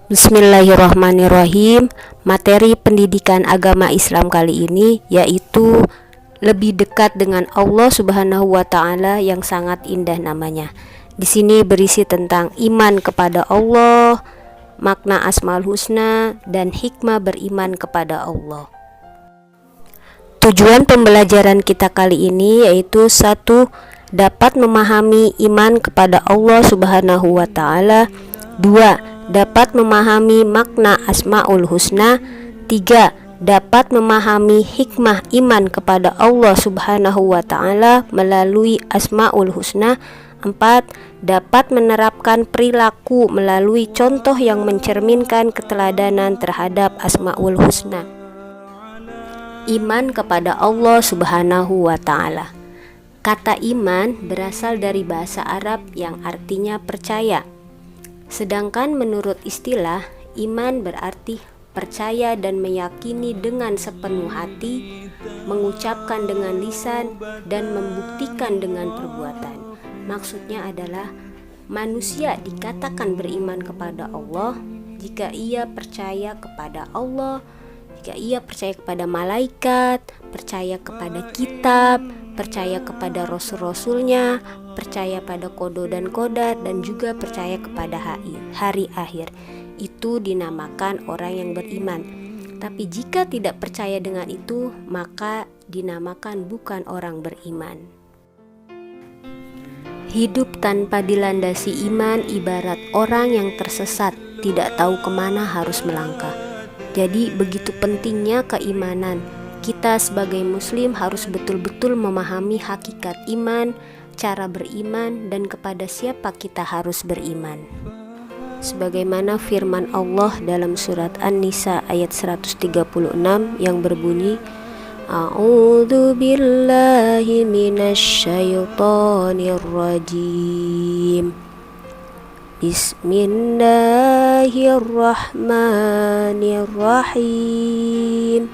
Bismillahirrahmanirrahim. Materi pendidikan agama Islam kali ini yaitu lebih dekat dengan Allah Subhanahu wa taala yang sangat indah namanya. Di sini berisi tentang iman kepada Allah, makna Asmaul Husna dan hikmah beriman kepada Allah. Tujuan pembelajaran kita kali ini yaitu 1. Dapat memahami iman kepada Allah Subhanahu wa taala. 2. Dapat memahami makna Asmaul Husna. 3. Dapat memahami hikmah iman kepada Allah Subhanahu wa taala melalui Asmaul Husna. 4. Dapat menerapkan perilaku melalui contoh yang mencerminkan keteladanan terhadap Asmaul Husna. Iman kepada Allah Subhanahu wa taala. Kata iman berasal dari bahasa Arab yang artinya percaya. Sedangkan menurut istilah, iman berarti percaya dan meyakini dengan sepenuh hati, mengucapkan dengan lisan, dan membuktikan dengan perbuatan. Maksudnya adalah manusia dikatakan beriman kepada Allah jika ia percaya kepada Allah, jika ia percaya kepada malaikat, percaya kepada kitab, percaya kepada rasul-rasulnya, percaya pada qada dan qadar, dan juga percaya kepada hari akhir. Itu dinamakan orang yang beriman. Tapi jika tidak percaya dengan itu, maka dinamakan bukan orang beriman. Hidup tanpa dilandasi iman ibarat orang yang tersesat, tidak tahu kemana harus melangkah. Jadi begitu pentingnya keimanan. Kita sebagai muslim harus betul-betul memahami hakikat iman, cara beriman, dan kepada siapa kita harus beriman. Sebagaimana firman Allah dalam surat An-Nisa ayat 136 yang berbunyi, A'udzu billahi minasyaitonir rajim. Bismillahirrahmanirrahim.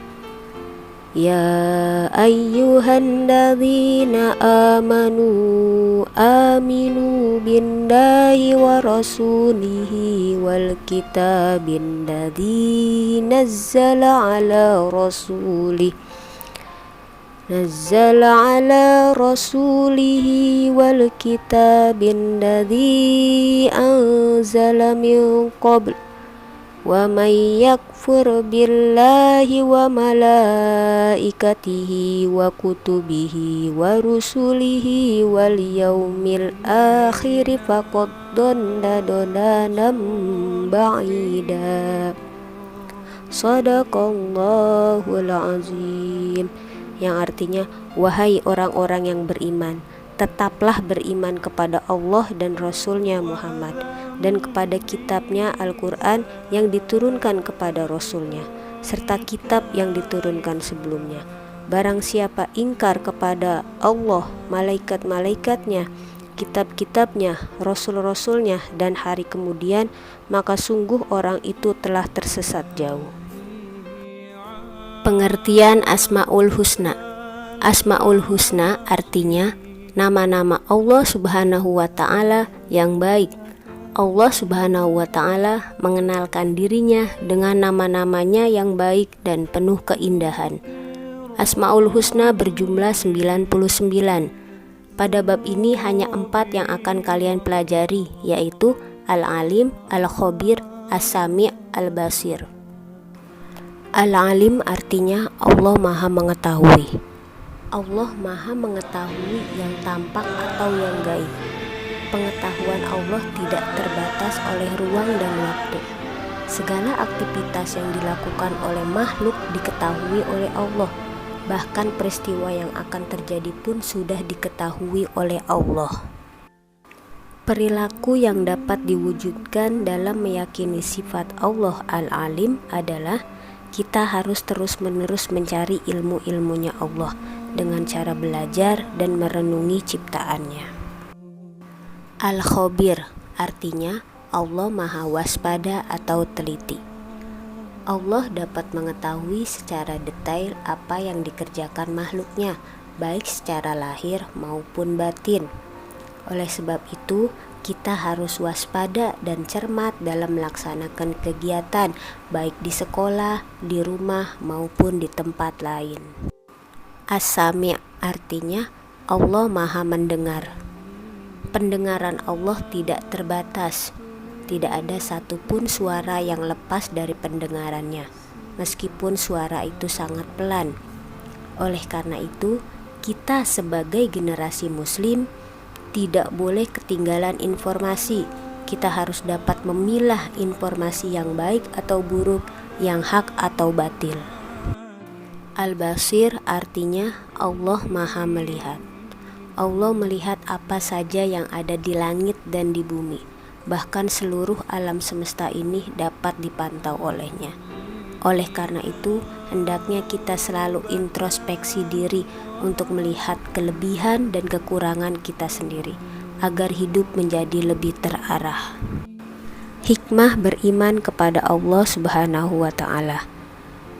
Ya ayyuhalladzina amanu aminu billahi wa rasulihi wal kitabin ladzi nazzala ala rasulihi wal kitabin ladzi anzala min qabl wa may yakfur billahi wa malaikatihi wa kutubihi wa rusulihi wal yaumil akhir faqad dhalla dhalalan ba'ida. Shadaqallahul azim. Yang artinya, wahai orang-orang yang beriman, tetaplah beriman kepada Allah dan Rasulnya Muhammad, dan kepada kitabnya Al-Quran yang diturunkan kepada Rasulnya, serta kitab yang diturunkan sebelumnya. Barang siapa ingkar kepada Allah, malaikat-malaikatnya, kitab-kitabnya, rasul-rasulnya, dan hari kemudian, maka sungguh orang itu telah tersesat jauh. Pengertian Asmaul Husna. Asmaul Husna artinya nama-nama Allah Subhanahu wa ta'ala yang baik. Allah Subhanahu wa ta'ala mengenalkan dirinya dengan nama-namanya yang baik dan penuh keindahan. Asmaul Husna berjumlah 99. Pada bab ini hanya 4 yang akan kalian pelajari, yaitu Al-Alim, Al-Khabir, As-Sami', Al-Basir. Al-Alim artinya Allah Maha Mengetahui. Allah Maha Mengetahui yang tampak atau yang gaib. Pengetahuan Allah tidak terbatas oleh ruang dan waktu. Segala aktivitas yang dilakukan oleh makhluk diketahui oleh Allah. Bahkan peristiwa yang akan terjadi pun sudah diketahui oleh Allah. Perilaku yang dapat diwujudkan dalam meyakini sifat Allah Al-Alim adalah kita harus terus-menerus mencari ilmu-ilmunya Allah dengan cara belajar dan merenungi ciptaannya. Al-Khabir artinya Allah Maha Waspada atau teliti. Allah dapat mengetahui secara detail apa yang dikerjakan makhluknya, baik secara lahir maupun batin. Oleh sebab itu, kita harus waspada dan cermat dalam melaksanakan kegiatan baik di sekolah, di rumah maupun di tempat lain. As-Sami' artinya Allah Maha mendengar. Pendengaran Allah tidak terbatas. Tidak ada satupun suara yang lepas dari pendengarannya, meskipun suara itu sangat pelan. Oleh karena itu, kita sebagai generasi muslim tidak boleh ketinggalan informasi. Kita harus dapat memilah informasi yang baik atau buruk, yang hak atau batil. Al-Basir artinya Allah Maha melihat. Allah melihat apa saja yang ada di langit dan di bumi. Bahkan seluruh alam semesta ini dapat dipantau olehnya. Oleh karena itu, hendaknya kita selalu introspeksi diri untuk melihat kelebihan dan kekurangan kita sendiri, agar hidup menjadi lebih terarah. Hikmah beriman kepada Allah Subhanahu wa Ta'ala.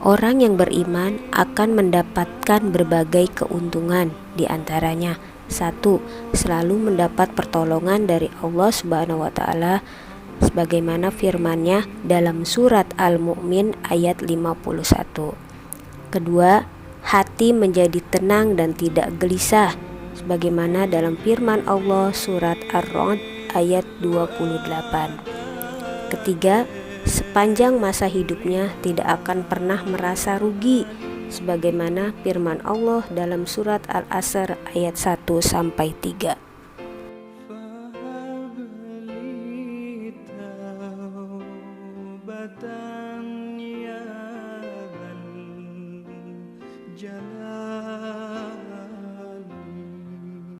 Orang yang beriman akan mendapatkan berbagai keuntungan, di antaranya 1. Selalu mendapat pertolongan dari Allah Subhanahu wa Ta'ala, sebagaimana firman-Nya dalam surat Al-Mu'min ayat 51. Kedua, hati menjadi tenang dan tidak gelisah, sebagaimana dalam firman Allah surat Ar-Ra'd ayat 28. Ketiga, sepanjang masa hidupnya tidak akan pernah merasa rugi, sebagaimana firman Allah dalam surat Al-Asr ayat 1-3.